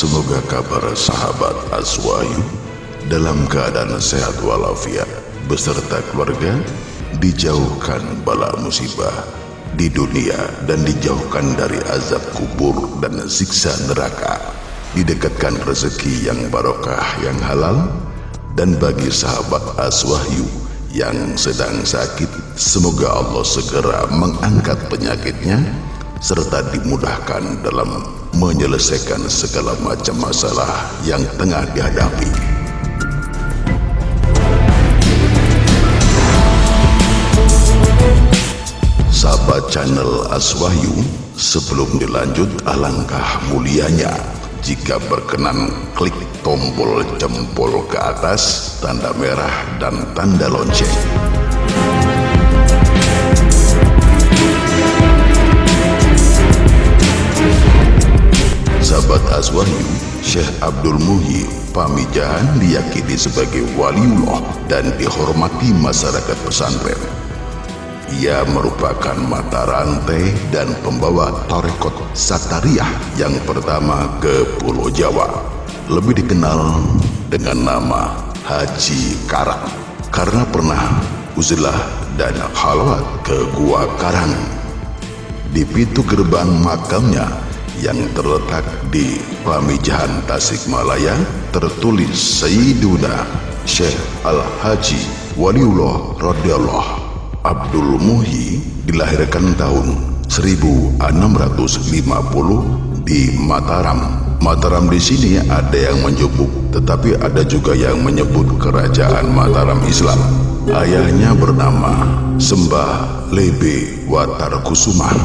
Semoga kabar sahabat Aswahyu dalam keadaan sehat walafiat beserta keluarga, dijauhkan bala musibah di dunia dan dijauhkan dari azab kubur dan siksa neraka, didekatkan rezeki yang barokah yang halal. Dan bagi sahabat Aswahyu yang sedang sakit, semoga Allah segera mengangkat penyakitnya serta dimudahkan dalam menyelesaikan segala macam masalah yang tengah dihadapi. Sahabat channel Aswahyu, sebelum dilanjut, alangkah mulianya jika berkenan klik tombol jempol ke atas, tanda merah dan tanda lonceng. Sahabat Aswahyu, Syekh Abdul Muhyi Pamijahan diyakini sebagai waliullah dan dihormati masyarakat pesantren. Ia merupakan mata rantai dan pembawa tarekat Satariyah yang pertama ke Pulau Jawa, lebih dikenal dengan nama Haji Karang, karena pernah uzlah dan khalwat ke Gua Karang. Di pintu gerbang makamnya yang terletak di Pamijahan Tasikmalaya tertulis Sayyiduna Syekh Al-Haji Waliullah radhiyallahu Abdul Muhyi, dilahirkan tahun 1650 di Mataram. Mataram di sini ada yang menyebut, tetapi ada juga yang menyebut Kerajaan Mataram Islam. Ayahnya bernama Sembah Lebe Watarkusumah,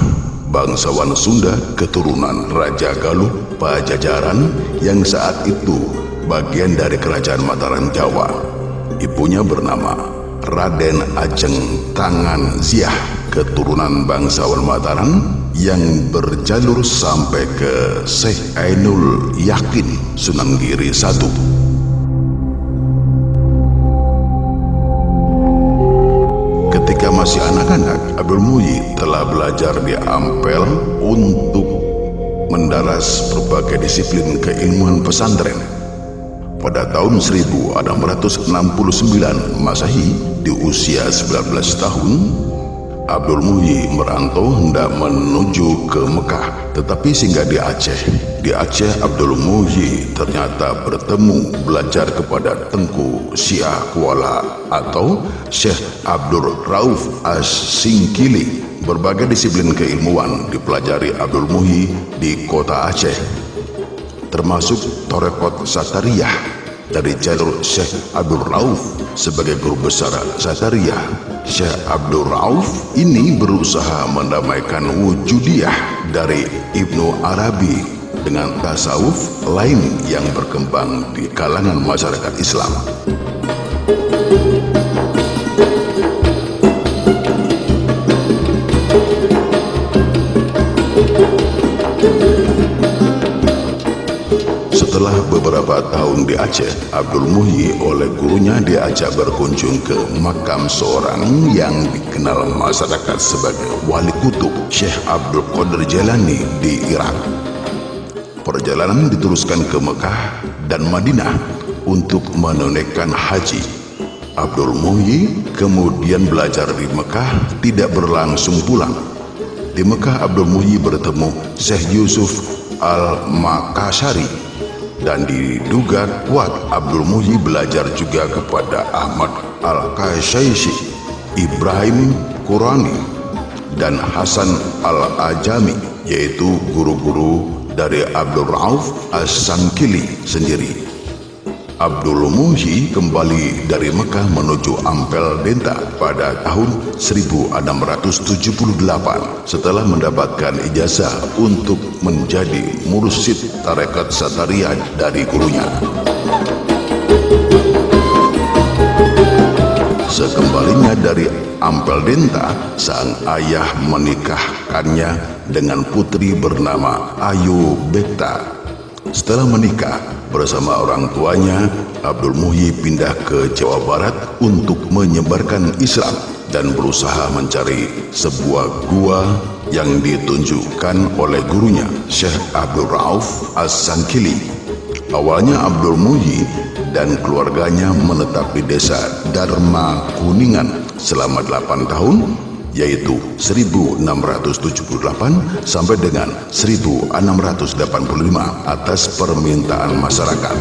bangsawan Sunda keturunan Raja Galuh Pajajaran yang saat itu bagian dari Kerajaan Mataram Jawa. Ibunya bernama Raden Ajeng Tangan Ziah, keturunan bangsawan Mataram yang berjalur sampai ke Syekh Ainul Yakin Sunan Giri I. Ketika masih anak-anak, Abdul Muhyi telah belajar di Ampel untuk mendaras berbagai disiplin keilmuan pesantren. Pada tahun 1669 Masehi, di usia 19 tahun, Abdul Muhyi merantau hendak menuju ke Mekah, tetapi singgah di Aceh. Di Aceh, Abdul Muhyi ternyata bertemu belajar kepada Tengku Syiah Kuala atau Syekh Abdul Rauf As-Singkili. Berbagai disiplin keilmuan dipelajari Abdul Muhyi di kota Aceh, termasuk tarekat Satariyah dari jalur Syekh Abdul Rauf sebagai guru besar Satariyah. Syekh Abdul Rauf ini berusaha mendamaikan wujudiyah dari Ibnu Arabi dengan tasawuf lain yang berkembang di kalangan masyarakat Islam. Setelah beberapa tahun di Aceh, Abdul Muhyi oleh gurunya diajak berkunjung ke makam seorang yang dikenal masyarakat sebagai wali kutub, Syekh Abdul Qadir Jailani di Irak. Perjalanan diteruskan ke Mekah dan Madinah untuk menunaikan haji. Abdul Muhyi kemudian belajar di Mekah, tidak berlangsung pulang. Di Mekah, Abdul Muhyi bertemu Syekh Yusuf Al-Makassari, dan diduga kuat Abdul Muhyi belajar juga kepada Ahmad Al-Kashaisi, Ibrahim Qurani, dan Hasan Al-Ajami, yaitu guru-guru dari Abdul Rauf As-Sangkili sendiri. Abdul Muhyi kembali dari Mekah menuju Ampel Denta pada tahun 1678 setelah mendapatkan ijazah untuk menjadi mursyid tarekat Satariyah dari gurunya. Sekembalinya dari Ampel Denta, sang ayah menikahkannya dengan putri bernama Ayu Bekta. Setelah menikah bersama orang tuanya, Abdul Muhyi pindah ke Jawa Barat untuk menyebarkan Islam dan berusaha mencari sebuah gua yang ditunjukkan oleh gurunya Syekh Abdul Rauf As-Sangkili. Awalnya Abdul Muhyi dan keluarganya menetap di desa Dharma Kuningan selama 8 tahun, yaitu 1678 sampai dengan 1685 atas permintaan masyarakat.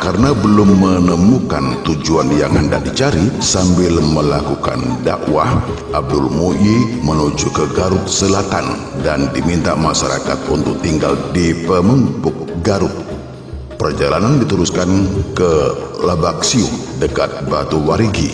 Karena belum menemukan tujuan yang hendak dicari, sambil melakukan dakwah, Abdul Muhyi menuju ke Garut Selatan dan diminta masyarakat untuk tinggal di Pemempuk, Garut. Perjalanan diteruskan ke Labaksiu dekat Batu Warigi.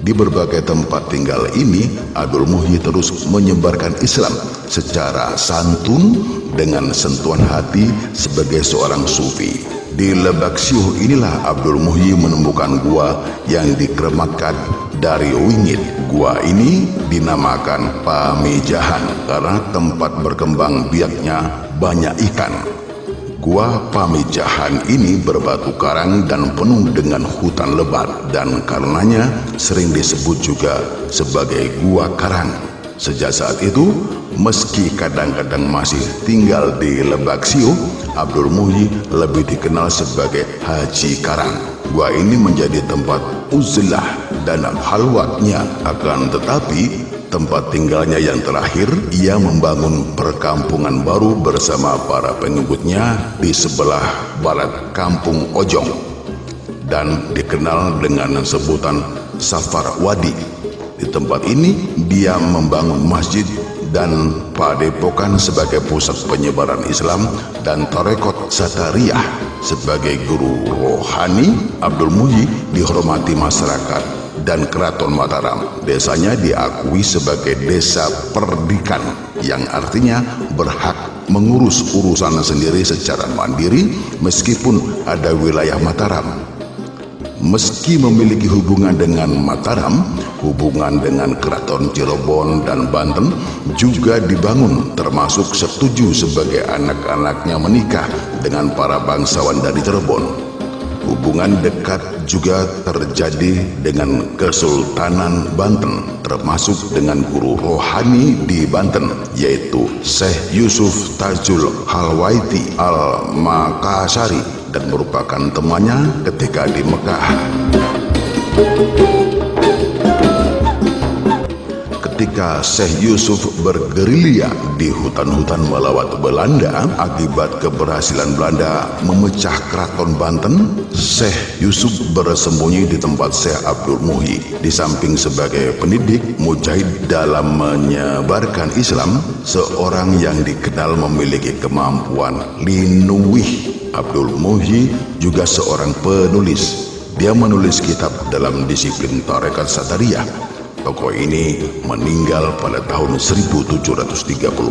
Di berbagai tempat tinggal ini, Abdul Muhyi terus menyebarkan Islam secara santun dengan sentuhan hati sebagai seorang sufi. Di Labaksiu inilah Abdul Muhyi menemukan gua yang dikerematkan dari wingit. Gua ini dinamakan Pamijahan karena tempat berkembang biaknya banyak ikan. Gua Pamijahan ini berbatu karang dan penuh dengan hutan lebat, dan karenanya sering disebut juga sebagai Gua Karang. Sejak saat itu, meski kadang-kadang masih tinggal di Labaksiu, Abdul Muhyi lebih dikenal sebagai Haji Karang. Gua ini menjadi tempat uzlah dan halwatnya, akan tetapi tempat tinggalnya yang terakhir, ia membangun perkampungan baru bersama para pengikutnya di sebelah barat Kampung Ojong dan dikenal dengan sebutan Safar Wadi. Di tempat ini dia membangun masjid dan padepokan sebagai pusat penyebaran Islam dan tarekat Satariyah. Sebagai guru rohani, Abdul Muhyi dihormati masyarakat dan Keraton Mataram. Desanya diakui sebagai desa perdikan, yang artinya berhak mengurus urusan sendiri secara mandiri meskipun ada wilayah Mataram. Meski memiliki hubungan dengan Mataram, hubungan dengan Keraton Cirebon dan Banten juga dibangun, termasuk setuju sebagai anak-anaknya menikah dengan para bangsawan dari Cirebon. Hubungan dekat juga terjadi dengan Kesultanan Banten, termasuk dengan guru rohani di Banten, yaitu Syekh Yusuf Tajul Halwaiti Al-Makassari, dan merupakan temannya ketika di Mekah. Ketika Syekh Yusuf bergerilya di hutan-hutan melawan Belanda akibat keberhasilan Belanda memecah Keraton Banten, Syekh Yusuf bersembunyi di tempat Syekh Abdul Muhyi. Di samping sebagai pendidik mujahid dalam menyebarkan Islam, seorang yang dikenal memiliki kemampuan linuwih, Abdul Muhyi juga seorang penulis. Dia menulis kitab dalam disiplin tarekat Satariyah. Tokoh ini meninggal pada tahun 1730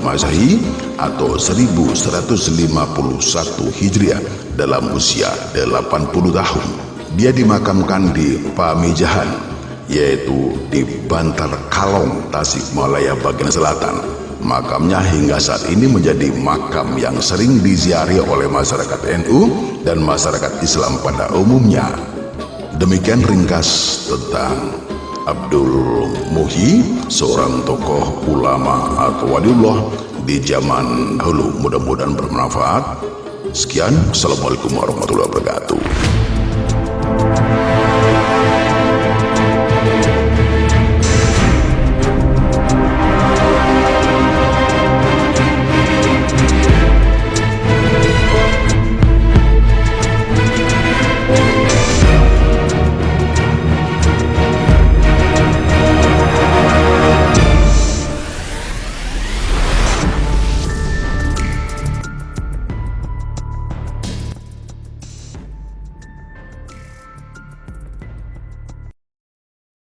Masehi atau 1151 Hijriah dalam usia 80 tahun. Dia dimakamkan di Pamijahan, yaitu di Bantar Kalong, Tasikmalaya bagian selatan. Makamnya hingga saat ini menjadi makam yang sering diziarahi oleh masyarakat NU dan masyarakat Islam pada umumnya. Demikian ringkas tentang Abdul Muhyi, seorang tokoh ulama atau waliullah di zaman dahulu. Mudah-mudahan bermanfaat. Sekian, Assalamualaikum warahmatullahi wabarakatuh.